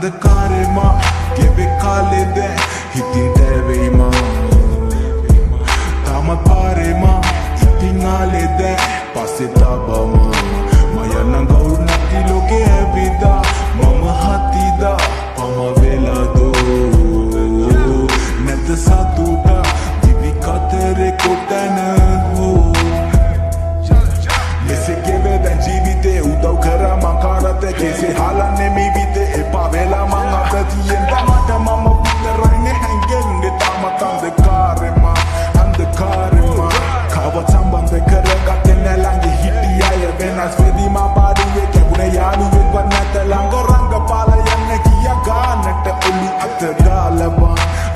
Andakarema, geve kalede, hitin deveyma. Tamaparema, itingalede, pasitabama. Maya nangaur nati loke evida, mama hatida, pama velado. Neta satuta, divi katere kotana ho. Lese geve den jivite, udav kara makarate, kese halane mi vite, epa vela manga pratiyen damata mama vite raine hangende tamata andakarema, andakarema. Kawa sambandhe karagate nelange hitiya venas vedi ma badi ye kebune yalu ve vanata langa ranga pala yanne kiya ganata uli atgalaba,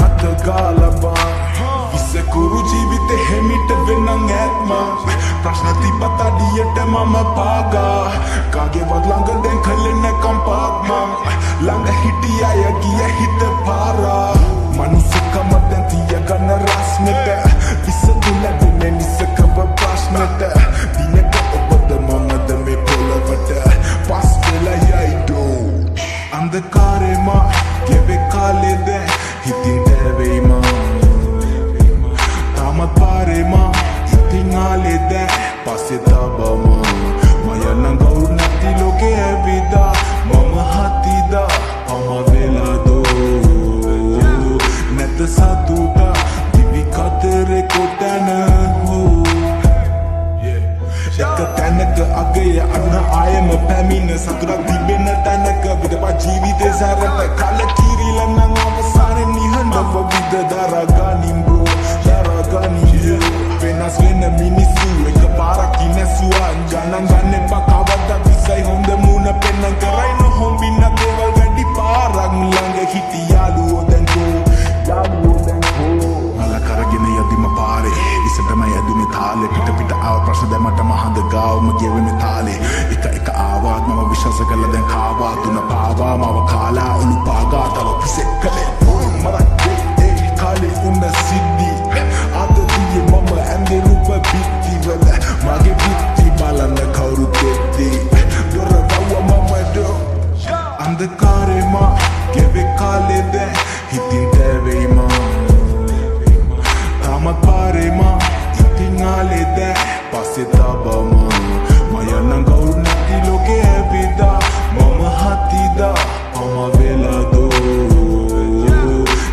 atgalaba. Isse kuru jivite hemite venang atma. Prashnati pata diyete mama paga. Kage vad langa den khalene kampagma. Langa hitiya yagiya hite para. Manusika madan tiya gana rasnete. Isse dula dune nisse kaba prashnete. Dineka obada mama dame pola vata. Pas vela yaido. Andakarema, geve kalede, hitin deveyma. Tamaparema, itingalede, pasitabama. Maya nangaur nati loke evida, mama hatida, pama velado. Neta satuta, divi katere kotana ho. Eka tanaka agaya anna ayama pamina sakura dibena tanaka vidapa jivite sarata kala kiri lana avasane nihanda vida daragani bro, daragani bro. Venas vena minisu eka para kinesu anjana ngane pakavada visai honde muna penna karaino hombina deval gadi parang langa hiti yalu odango, yalu odango. Ala karagene yadima pare isatama yadune thale pita pita awa prashna demata mahanda gaw magyewe me thale eka eka awa mama vishwasa kala den khawa tuna pawa mama khala ulu paga tava pisekale mara khale unna siddhi adadiye mama ande rupa bitti wala mage bitti balana khawru tetti dora rawa mama do andakarema geve kalede hitin deveyma tamaparema itingalede pasitabama maya nangaur nati loke evida mama hatida pama velado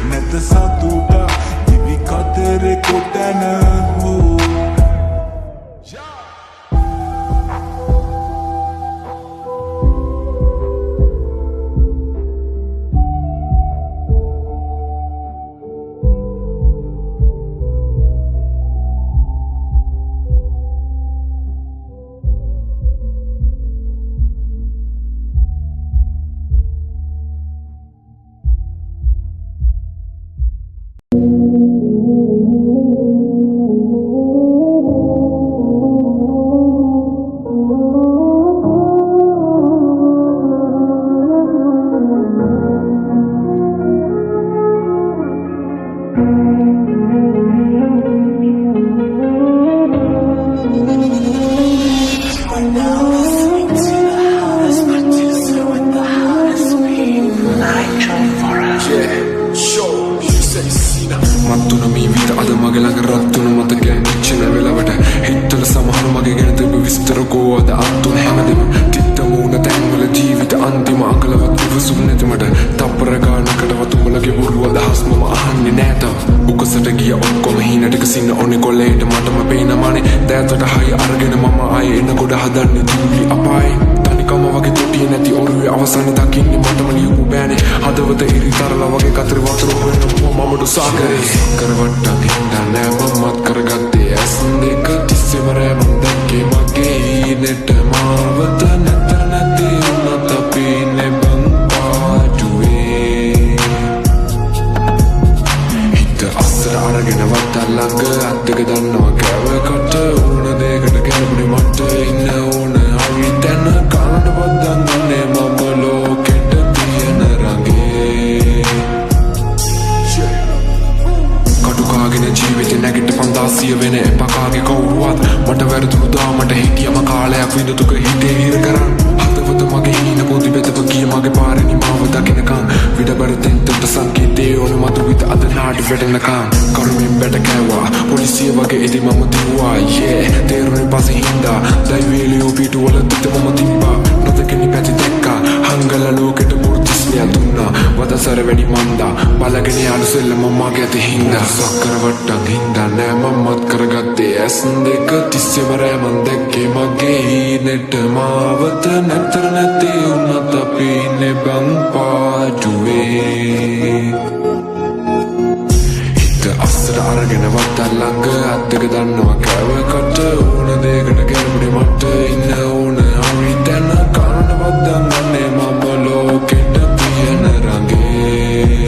neta satuta divi katere kotana ho. Mattuna mi vita ada mage laga rattuna mata gen kichena velawata hittala samaharu mage gen tibu vistara ko ada attuna hamadema titta moona tangwala jeevita antima akalavat ivasum netimata tappara gaanakata watumulage buru adahas mama ahanne naata ukasata giya okkoma hina tika sinna one kolleyta matama peena mane dayatata haya aragena mama aye enna goda hadanne juli apaye tanikama wage totiye nati oruwe avasane dakinne matama liupu bෑne hadawata iri tarala wage katari waturu hoena mamadu saagare karavatta hinda nෑma mat karagatte as deka tissemare mandake mage neta mavata neta nati unata pine banpaduwe hitta asara aragena vatta langa addega dannawa kawa katta una dekata kelapune matta inna una avi tana kanada vaddanne mama loketa tiyana range කටුකාගෙන ජීවිතේ නැගිට පන්දාසිය වෙන එපකාගේ කවුරුවත් මට වැරදුණු දා මට හිටියම කාලයක් විඳතුක හිතේ හිර කරන් හදවත මගේ හීන පොදි බෙදව ගිය මගේ පාරේ නිමාව දකින්නකම් විඩබර තෙන්තට සංකේතේ ඕන මතු විත අද නාඩි වැටෙනකම් කරුමින් බැට කෑවා පොලිසිය වගේ ඉදි මම දිව්වා තේරුනේ පස්සේ හින්දා දෛවේලියෝ පිටුවල තිත මම තිබ්බා නොදකනි පැති දැක්කා හංගල ලෝකෙට මුර්තිස්ලිය දුන්නා වදසර වැඩි මන්දා බලගෙන යාළු සෙල්ලම මගේ ඇති හින්දා සක්කර වට්ටක් හින්දා නෑ මමත් කරගත්තේ ඇස් දෙක තිස්සෙම රෑමන් දැක්කේ මගේ හීනෙට මාවත නැතර නැතේ උනත් අපි ඉන්නේ බං පාඩුවේ හිත අස්සට අරගෙන වට්ටක් ළඟ අත් දෙක දන්නවා කෑවකට ඕන දෙයකට ගැඹුරේ මට ඉන්න ඕන හරි තැන කාරණවත් දන්නන්නේ මම ලෝකෙට තියෙන රඟේ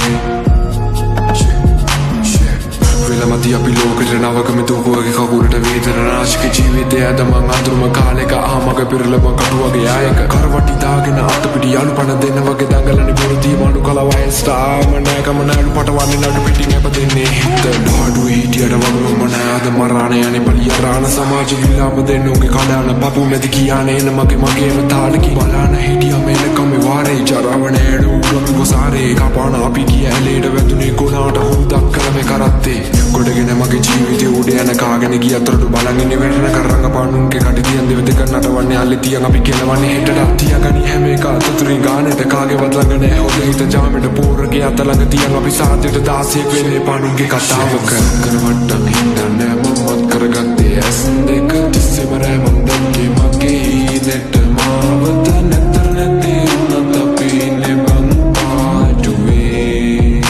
වෙලමති අපි ලෝකෙට නවකම දුකවගේ කකුලට වේදන නාශක ජීවිතය ඇද මං අඳුරුම කාලෙක ආමග පිරලම කටුවගේ ආයක කරවටි දාගෙන අතපිටි යාළු පණ දෙන්න වගේ දඟලන්නේ බොරුදී මනු කලවයස්ට ආම නෑකම නෑලු පටවන්නේ නඩු පිටින් එප දෙන්නේ හිත ඩාඩුවේ හිටියට වගුම නෑ අද මරාණ යන්නේ පලියරාණ සමාජ විලාම දෙන්න උගේ කඩාන පපු නැති කියානේ එන මගේම තාලකි බලාන හිටියා මේනකම වාරේ ජරාවනෑඩ උගමි ගොසාරේ කපාන අපි කිය ඇලේට වැදුනේ ගොනාට හුරුදක් කළ මේ කරත්තේ ගොඩගෙන මගේ ජීවිතේ උඩ යන කාගෙන ගියතරට බලන් ඉන්නේ වෙරණ කරංග පානුන්ගේ කටි තියන් දෙව දෙක නටවන්නේ අල්ලේ තියන් අපි කෙලවන්නේ හෙටට තියගනි හැම එක අතතුරින් ගානෙට කාගේවත් ළඟ නෑ හොද හිත ජාමෙට පෝරගේ අත ළඟ තියන් අපි සාදයට 16ක් වෙන්නේ පානුන්ගේ කතාවක කරවට්ටක් හින්දා නෑ මමත් කරගත්තේ ඇස් දෙක තිස්සෙම රෑමන් දැක්කේ මගේ හීනෙට මාවත නැතර නැතේ උනත් අපි ඉන්නේ බං පාඩුවේ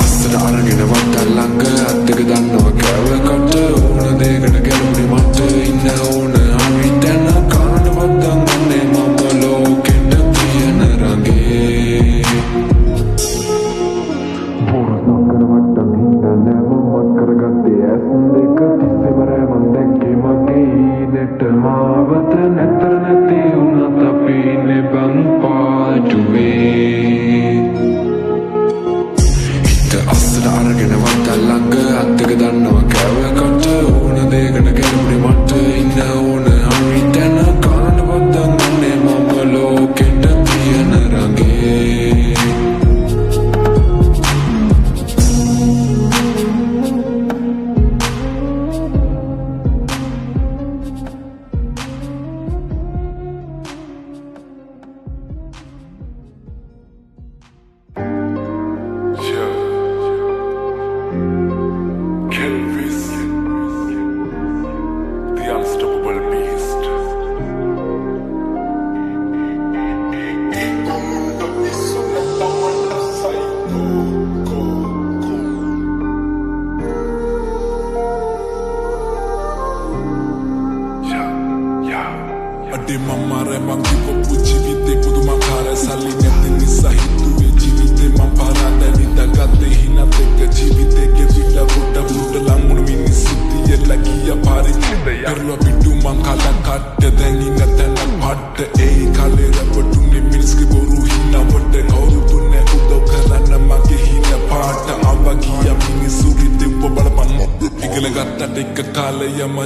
අස්සට අරගෙන වට්ටක් ළඟ අත් දෙක දන්නවා කෑවකට ඕන දෙයකට ගැඹුරේ මට ඉන්න ඕන හරි තැන කාරණවත් දන්නන්නේ මම ලෝකෙට තියෙන රඟේ බොරසක්කර වට්ටක් හින්දා නෑ මමත් කරගත්තේ ඇස් දෙක තිස්සෙම රෑමන් දැක්කේ මගේ හීනෙට මාවත නැතර නැතේ උනත් අපි ඉන්නේ බං පාඩුවේ අස්සට අරගෙන වට්ටක් ළඟ අත් දෙක දන්නවා කෑවකට ඕන දෙයකට ගැඹුරේ මට ඉන්න ඕන හරි තැන කාරණවත් දන්නන්නේ මම ලෝකෙට තියෙන රඟේ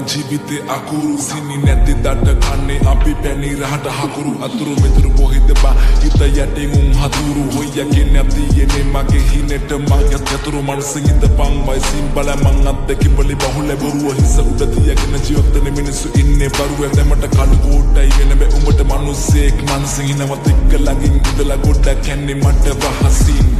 ජීවිතේ අකුරු සිනි නැති දඩ කන්නේ අපි පැණි රහට හකුරු අතුරු මෙතුරු පොහිද බා හිත යටින් උන් හතුරු හොයගේ නැති යන්නේ මගේ හිනෙට මගේ යතුරු මනසින් ඉඳපන් වයිසින් බල මං අද්දකි බලි බහුල බරුව හිස උඩ තියගෙන ජීවිතේ මිනිස්සු ඉන්නේ බරුව දැමට කළු කෝටයි වෙන බෑ උඹට මිනිස්සෙක් මනසින් හිනවත් එක්ක ළඟින් ඉඳලා ගොඩක් කන්නේ මට වහසින්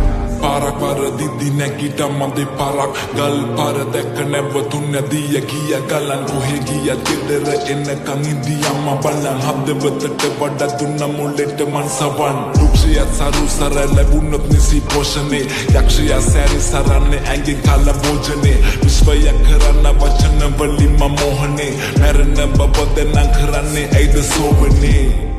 පාරක් පාර දිදි නැගිට මන්දේ පාරක් ගල් පාර දැක්ක නැවතුන් නැදිය ගිය ගලන් කොහෙ ගිය දෙදර එන්නකන් ඉන්දියාම බලන් හදවතට වඩා දුන්න මුලෙට මන් සවන් දුක්ෂිය සරු සර ලැබුණොත් නිසි පෝෂණේ යක්ෂයා සැරි සරන්නේ ඇඟෙන් කල භෝජනේ විශ්වය කරන්න වචන වලින් මම මොහනේ මරණ බබ දෙන්න කරන්නේ ඇයිද සෝවනේ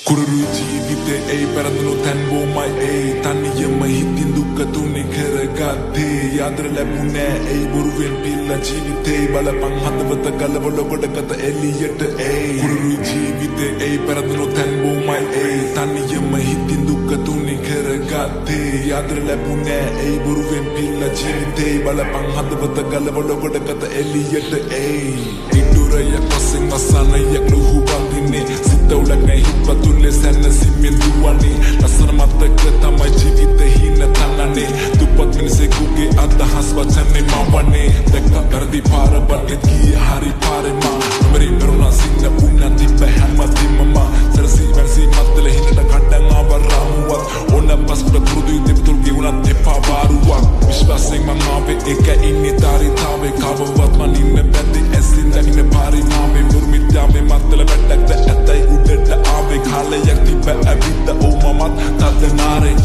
කුරුරු ජීවිතේ ඒ පෙරදුණු තැන් බොමයි ඒ තනියම හිතින් දුක තුනේ කරගත් ගත්තේ යාදර ලැබුණේ ඒ බොරුවෙන් පිල්ල ජීවිතේ බලපං හදවත ගලවල ගොඩකට එළියට ඒ කුරුළු ජීවිතේ ඒ පෙරදුණු තැන් බොමයි ඒ තනියම හිතින් දුක තුනි කරගත්තේ යාදර ලැබුණේ ඒ බොරුවෙන් පිල්ල ජීවිතේ බලපං හදවත ගලවල ගොඩකට එළියට ඒ ඉදුරය කොසෙන් වසනයක් ලුහු බඳින්නේ සිත උලන්නේ හිපතුල්ලේ සැනසීමෙන් දුවන්නේ ලස්සන මතක තමයි ජීවිතේ හින තනන්නේ දුප්පත් මිනිසෙකුගේ අදහස් වචනේ මවන්නේ දැක්ක පෙරදි පාර බටෙත් ගියේ හරි පාරේ මා නොමරි මරුණා සින්න උන්නා තිබ්බ හැමදෙම මා සරසි වර්සි මත්තල හිතට කඩන් ආවරාමුවත් ඕන පස්කුඩ කුරුදු දෙපතුල් ගෙවුණත් එපා බාරුවක් විශ්වාසයෙන් මම ආවේ එක ඉන්නේ තාරිතාවේ කවවත් මන් ඉන්න බැද්දි ඇසින් දකින්න පාරේ මාවේ මුර්මිත්‍යාවේ මත්තල වැටක්ද ඇතයි උඩට ආවේ කාලයක් තිබ්බ ඇවිත් ඕමමත් තදනාරේ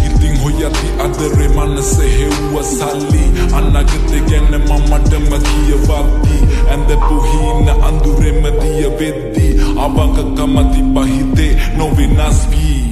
ඉතින් හොයති අදරේ මනස හෙව්ව සල්ලි අනාගතේ ගැන මමටම කියවත්ති ඇඳපු හීන අඳුරෙම දිය වෙද්දි අවංකකම තිබ්බ හිතේ නොවෙනස් වී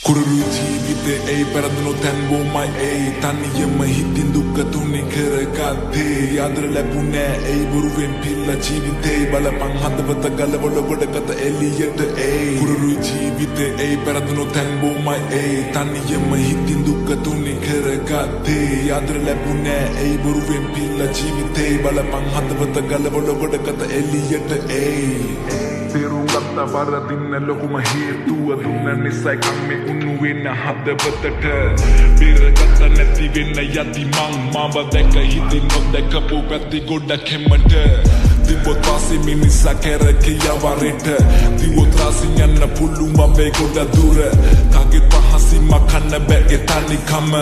කුරුළු ජීවිතේ ඒ පෙරදුණු තැන් බොමයි ඒ තනියම හිතින් දුක තුනි කරගත්තේ යාදර ලැබුණේ ඒ බොරුවෙන් පිල්ල ජීවිතේ බලපං හදවත ගලවල ගොඩකට එළියට ඒ කුරුළු ජීවිතේ ඒ පෙරදුණු තැන් බොමයි ඒ තනියම හිතින් දුක තුනි කරගත්තේ යාදර ලැබුණේ ඒ බොරුවෙන් පිල්ල ජීවිතේ බලපං හදවත ගලවල ගොඩකට එළියට ඒ තේරුම් ගත්ත වරදින්න ලොකුම හේතුව දුන්න නිසයි කම්මේ උණු වෙන හදවතට පෙරගත්ත නැති වෙන්න යති මං මාව දැක හිතින් නොදැකපු පැති ගොඩක් හෙමට දිවොත් වාසි මිනිසා කැරකියවරට දිවොත් රාසින් යන්න පුළුවන් මේ ගොඩ දුර කාගෙත් පහසින් මකන්න බෑ තනිකම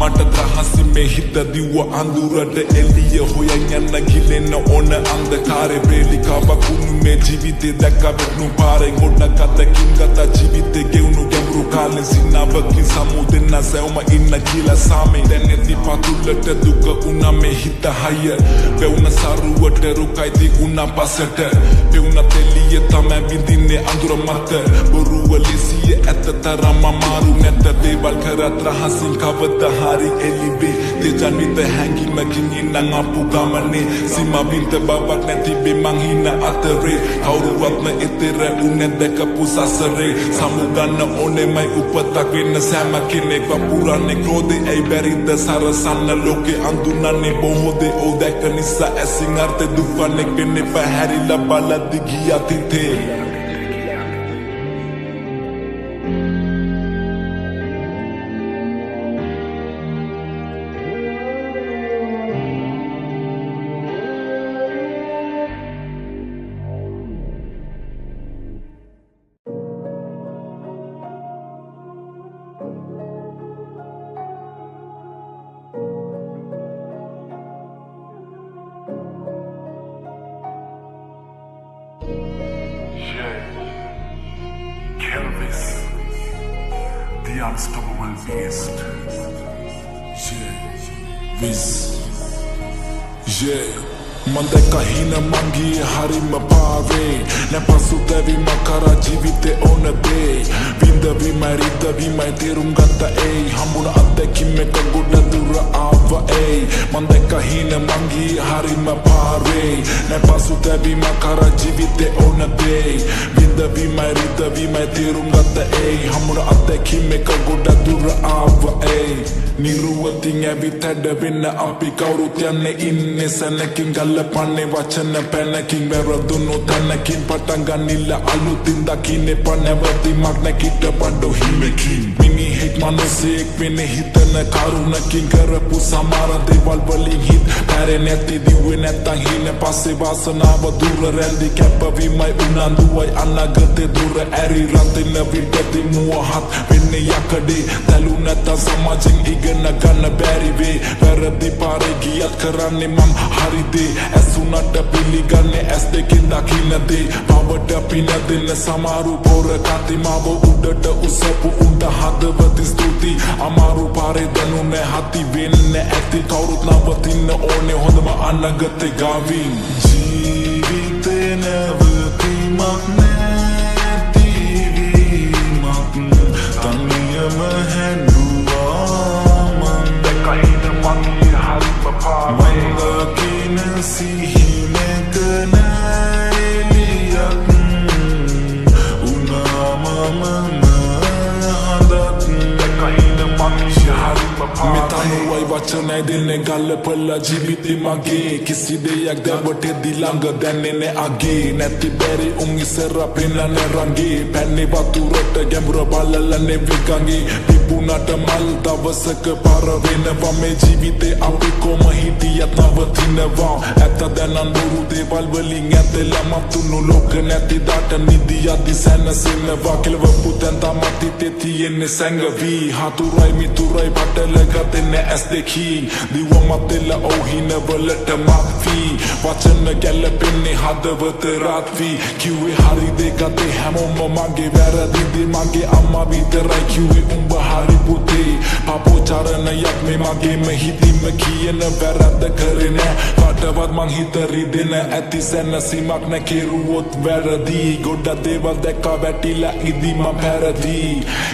මට ත්‍රහසි මේ හිත දිව අඳුරට එළිය හොයන් යන්න ගිලෙන්න ඕන අන්ධකාරේ වේලිකාවක් වුණු මේ ජීවිතේ දැකවෙනු පාරේ ගොඩක් අතකින් ගත ජීවිතේ ගෙවුණු ගැඹුරු කාලේ සිනාවකින් සමුදෙන්න සැවම ඉන්න කියලා සාමේ දැන් නැති පතුලට දුක උනා මේ හිත හය වෙවුන සරුවට රුකයි උනා පසට පෙවුන තෙලිය තමයි විඳින්නේ අඳුර මත බොරුව ලෙසිය ඇත්ත තරම අමාරු නැත දේවල් කරත් රහසින් කවද හරි එළිවේ දෙජන්විත හැංගීමකින් ඉන්නම් අපු ගමනේ සීමා බින්ද බවක් නැති බෙමන් හින අතරේ කවුරුවත්ම එතෙර උනේ දැකපු සසරේ සමුගන්න ඕනෙමයි උපතක් වෙන්න සෑම කෙනෙක් වපුරන්නේ ක්‍රෝධේ ඇයි බැරිද සරසන්න ලෝකේ අඳුනන්නේ බොහෝදේ ඕ දැක නිසා ඇසින් අර්ථ දුවන්නේ වෙන්නේ පැහැරිලා බලද්දි ගියා තිතේ Kelvis, the unstoppable beast. Mandeka hina mangi harim pave ne pasutavi makara jivite onade vinda vi marita vi mai terum gatta ei hambuna addaki meka goda dura ava ei mandeka hina mangi harim pave ne pasutavi makara jivite onade vinda vi marita vi mai terum gatta ei hambuna addaki meka goda dura ava ei niruwatin avitad venna api kawurut yanne inne sanakin ගල්ලපන්නේ වචන පැනකින් වැරදුණු තැනකින් පටන් ගනිල්ල අලුතින් දකින්නේ පනැවතිමක් නැකිට පඩු හිමකින් මිනිහෙක් මනසෙක් වෙන හිතන කරුණකින් කරපු සමහර දේවල් වලින් හිත පැරේ නැති දිව්වේ නැත්තං හින පස්සේ වාසනාව දුර රැඳි කැපවීමයි උනන්දුවයි අනාගතේ දුර ඇරි රතින විටති මුවහත් වෙන්නේ යකඩේ තැලු නැත්තං සමාජෙන් ඉගෙන ගන්න බැරි වේ වැරදි පාරේ ගියත් කරන්නේ මං හරිදේ ඇසුනට පිළිගන්නේ ඇස් දෙකින් දකින්නදේ පවට පින දෙන්න සමාරු පොර කතිමාව උඩට උසපු උන්ට හදවති ස්තුති අමාරු පාරේ දැනුනේ හති වෙන්න ඇති කවුරුත් නවතින්න ඕනේ හොඳම අනාගතේ ගාවින් ජීවිතේ නැවතීමක් නැතිවීමක් තනියම හැඬුවා මෙතනුවයි වචනයි දෙන්නේ ගල්ලපල්ලා ජීවිතේ මගේ කිසි දෙයක් දැවටෙද්දි ළඟ දැනෙන්නේ අගේ නැති බැරි උන් ඉස්සර පෙන්නන්නේ රංගේ පැන්නේ වතුරට ගැඹුර බලලන්නේ වෙගංගේ පිපුණට මල් දවසක පාර වෙනවා මේ ජීවිතේ අපි කොම හිටියත් නවතිනවා ඇත්ත දැනන් බොරු දේවල් වලින් ඇතලා මතුණු ලෝක නැති දාට නිදියදි සැනසෙනවා කෙලවපු තැන් තමත් හිතේ තියෙන්නේ සැඟවී හතුරයි මිතුරයි පටලගතෙන්නේ ඇස් දෙකින් දිවමතෙල්ල ඔහිනවලට මත්වී වචන ගැලපෙන්නේ හදවත රත්වී කිව්වේ හරි දෙකතේ හැමෝම මගේ වැරදිදි මගේ අම්මා විතරයි කිව්වේ උඹ හරි පුතේ පාපෝචාරණයක් මේ මගේම හිතින්ම කියන වැරද්ද කරේ නෑ කාටවත් මං හිත රිදෙන ඇති සැනසීමක් නෑ කෙරුවොත් වැරදි ගොඩක් දේවල් දැක්කා වැටිලා ඉදි මං පැරදි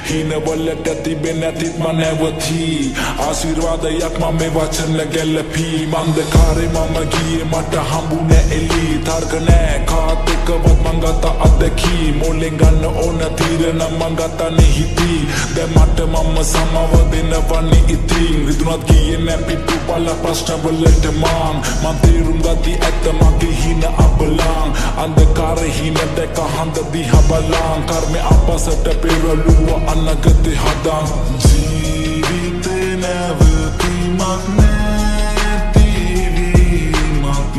හිනවලට තිබෙන නැතිත් මං නැවතී ආශිර්වාදයක් මම මේ වචන ගැලපී මන්දකාරේ මම ගියේ මට හම්බුනේ එලි තර්ක නෑ කාත් එක්කවත් මං ගත අත්දැකී මොලෙන් ගන්න ඕන තීරණ මං ගතනේ හිතී දැන් මට මම සමව දෙනවන්නේ ඉතින් රිදුනත් ගියේ නෑ පිටු බල ප්‍රශ්න වලට මං තේරුම් ගති ඇත්ත මගේ හින අපලං අන්ධකාරේ හින දැක හන්ද දිහා බලං කර්මේ අපසට පෙරළුව අනගතේ හදං ජීවිතේ නැවතීමක් නැතිවීමක්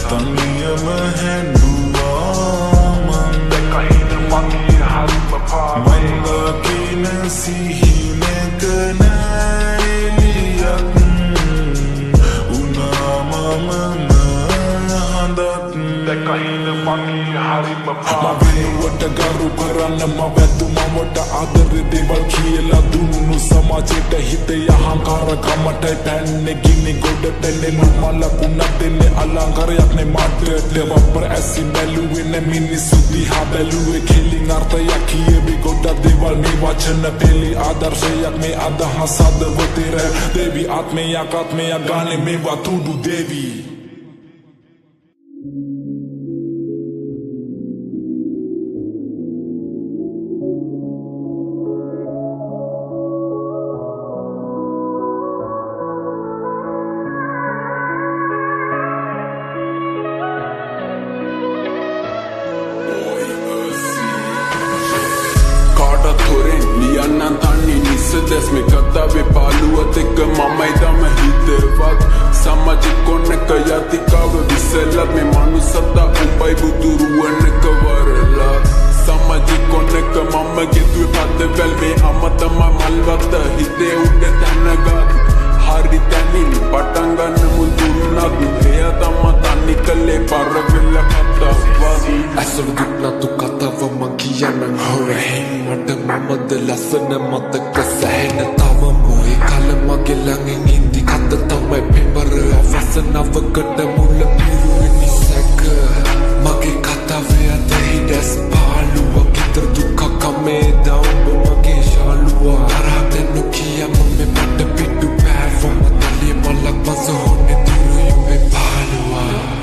තනියම හැඬුවා මං දැකහින මගේ හරිම පාමයි මංගකින සිහිනක නෑලියක් උනාමම හඳක් දැකහින මගේ හරිම පාමයි මවෙනුවට ගරු කරන්න මවැතුමමට ආදර දේවල් කියලා දුන්නු සමාජයට හිතේ අහංකාරකමටයි පැන්නේ ගිනි ගොඩට නෙමලකුණ දෙන්නේ අලංකාරයක් නේ මටට වපර ඇසි බැලුවේ නේ මිනිස්සු දිහා බැලුවේ කෙලින් අර්ථයක් කියවි ගොඩක් දේවල් මේ වචන පෙළි ආදර්ශයක් මේ අදහස් හදවතේ දෙවි ආත්මයක් ගානේ මේවා තුඩු දෙවි ලියන්නන් තන්නේ නිසදැස් මේ කතාවේ පාලුවත් එක්ක මමයි තම හිතවත් සමාජෙ කොන්නක යතිකාව විසලත් මේ මනුසතා උඹයි බුදුරුවනක වරලා සමාජෙ කොන්නක මම ගෙතුවේ පදවැල් මේ අම තමයි මල්වත්ත හිතේ උඩ තැනගත් හරි තැනින් පටන් ගන්න මුල් දුන්නත් එය තම තනි කලේ පරවෙල්ල කතාවත් ඇසළු දුන්නතු කතාව මං කියන්නන් හොරහෙන් මට මමද ලස්සන මතක සැහෙන තවම ඒ කල මගේ ළඟින් ඉඳි කත තමයි පෙම්බර අවසනාවකට මුල පිරුවේ නිසැක මගේ කතාවේ අතේ දැස් පාළුව කිතර දුක කමේ දවුඹ මගේ ශාලුවා තරහට නොකිය මම මට පිටු පෑවා මතලිය මලක් මසෝනේ තුරුයි මේ පාළුවා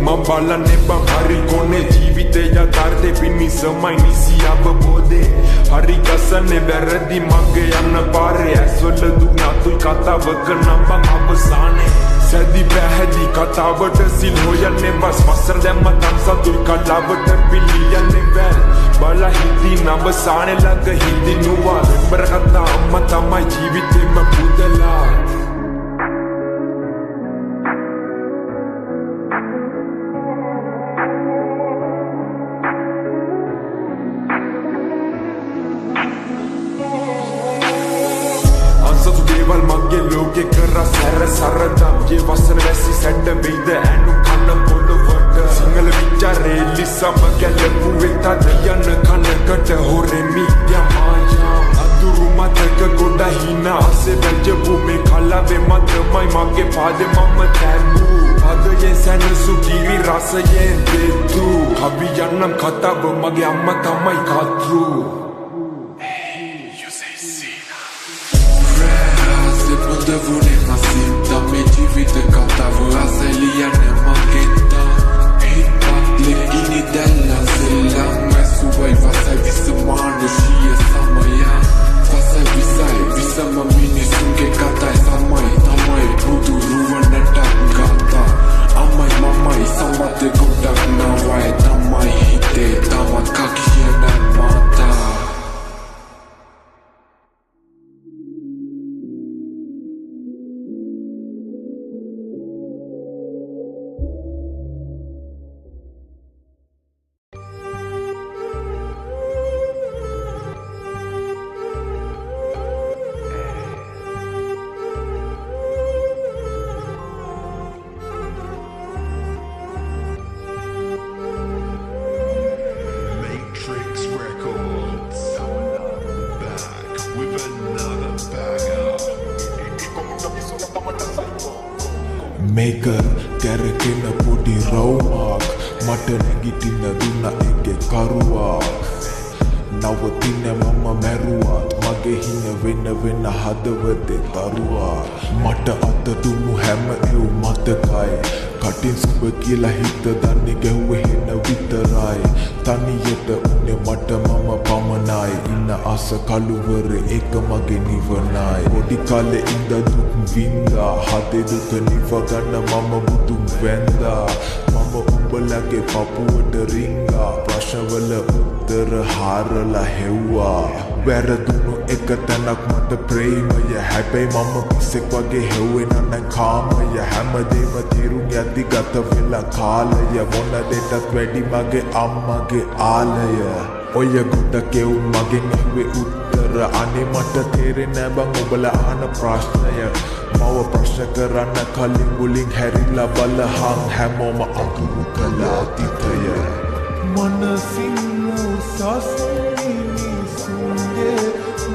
මම බලන්නේ බං හරි කොනේ ජීවිතය යථාර්ථේ පිණිසමයි නිසි අවබෝධේ හරි ගසන්නේ වැරදි මගේ යන පාරේ ඇස්වල දුන්නතුයි කතාවක නම් බං අවසානේ සැදි පැහැදි කතාවට සිල් හොයන්නේ වස් වසර දැම්ම තන්සතුයි කලාවට පිළියන්නේ වැල් බලා හිටි නවසානේ ළඟ හිටි නුවා වෙම්බර කතා අම්මා තමයි ජීවිතේම පුදලා දේවල් මගේ ලෝකෙ කර සැර සරදම් යේ වසන වැසි සැඩ වෙයිද ඇනු කන පොළොවට සිංහල විචාරේ ලිසම ගැලපු වෙතද යන කනකට හොරෙමි යමායා අදුරු මතක ගොඩ හින අසේ වැජපු මේ කලාවේ මතමයි මගේ පාදේ මම තැබූ පදයෙන් සැනසු කිරි රසයෙන් දෙතු කවි යන්නම් කතාව මගේ අම්මා තමයි කතෘ Devune masinta me jivite katavu aseliane magenta Hitpatle gini della zella Mesu vai vasai visamano shie samaya Vasai visama mini sunge katai samai Tamai pudu ruvanata gata Amai mamai samate godak nawai Tamai hite tamat kakishena mata මේක කැරකෙන පොඩි රවුමක් මට නැගිටින්න දුන්න එකේ කරුවක් නවතින මම මැරුවත් මගේ හින වෙන හදවතේ දරුවා මට අත දුන්නු හැම එව් මතකයි කටින් සුබ කියලා හිත දන්නේ ගැහුවේ හෙන විතරයි තනියට උනේ මට මම පමණයි ඉන්න ආස කළුවර ඒක මගේ නිවනයි පොඩි කාලේ ඉඳ දුක් වින්දා හදේ දුක නිව ගන්න මම බුදුන් වැන්දා මම උඹලගේ පපුවට රිංගා ප්‍රශ්නවල උත්තර හාරලා හෙව්වා වැරදුණු එක තැනක් මට ප්‍රේමය හැබැයි මම පිස්සෙක් වගේ හෙව්වේ නෑ කාමය හැමදේම තේරුම් යද්දි ගත වෙලා කාලය මොන දෙයටත් වැඩි මගේ අම්මගේ ආලය ඔය ගොඩ කෙවුන් මගෙන් ඇහුවේ උත්තර අනේ මට තේරෙන්නේ නෑ බං ඔබලා අහන ප්‍රශ්නය මව ප්‍රශ්න කරන්න කලින් මුලින් හැරිලා බලහන් හැමෝම අකුරු කළා තිතය මනසින් උසස් මිනිසුන්ගේ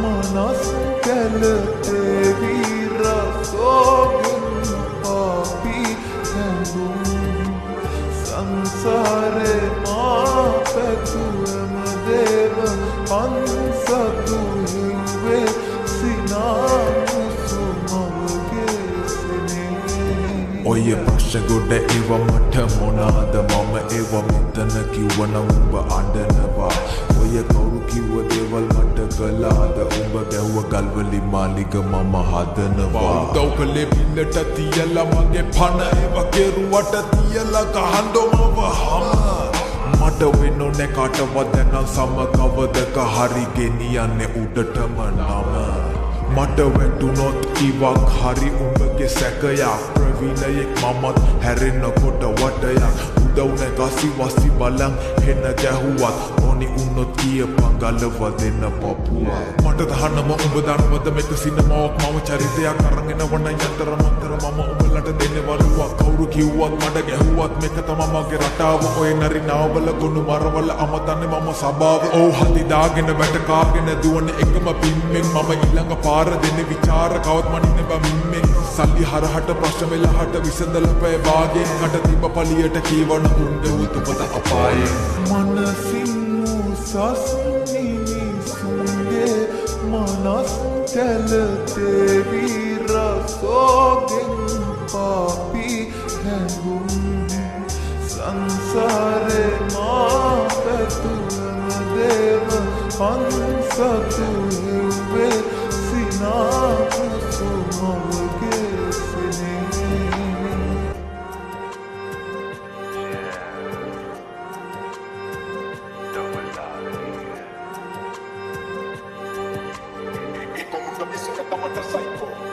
මනස් කැලතේ විරසෝගින් අපි හැඳුම් සංසාරේ මා පැතුම දේව පන්සතු හිවේ සිනාමුසුමවගේ සෙනේ ඔය ප්‍රශ්න ගොඩ ඒව මට මොනාද මම ඒව මෙතන කිව්වනම් උඹ අඬනවා ඔය කවුරු කිව්ව දේවල් මට කළාද උඹ ගැහුව ගල්වලි මාලිග මම හදනවා උදව් කළේ පින්නට තියලා මගේ පණ ඒව කෙරුවට තියලා ගහන්නවම හම මට වෙන්නෝනේ කාටවත් දැන් සම කවදක හරි ගෙනියන්නේ උඩටම නම මට වැටුනොත් ඉවක් හරි උඹගේ සැකයක් ප්‍රවීණයෙක් මමත් හැරෙන්නකොට වටයක් උදව් නැගසි වසි බලන් හෙන ගැහුවත් ඕනි උන්නොත් කියපන් ගලව දෙන්න පපුවා මට දහන්නම උඹ දන්නවද මේක සිනමාවක් මම චරිතයක් අරගෙන වණ යන්තර මන්තර මම උඹලට දෙන්නේ වරුවක් කවුරු කිව්වත් මඩ ගැහුවත් මේක තමයි මගේ රටාව ඔය නරි නාවල ගොනු මරවල අමතන්නේ මම සබාව ඕ හදි දාගෙන වැට කාගෙන දුවන එකම පිම්මෙන් මම ඊළඟ පාර දෙන්නේ විචාර කවත් මනින්න බමින්මෙන් සල්ලි හරහට ප්‍රශ්න වෙලහට විසඳලා පය වාගෙන් කට තිබ්බ පලියට කීවන උන්ගේ උතුපත අපායේ මනසින් උසස් මිනිසුන්ගේ මනස් කැලතේ විරසෝගෙන් පාපි හැඟුම් සංසාරේ මා පැතුම දේව පන්සතු හිවේ සිනාමුසුමවගේ සෙනේ Mr. Mr. Psycho.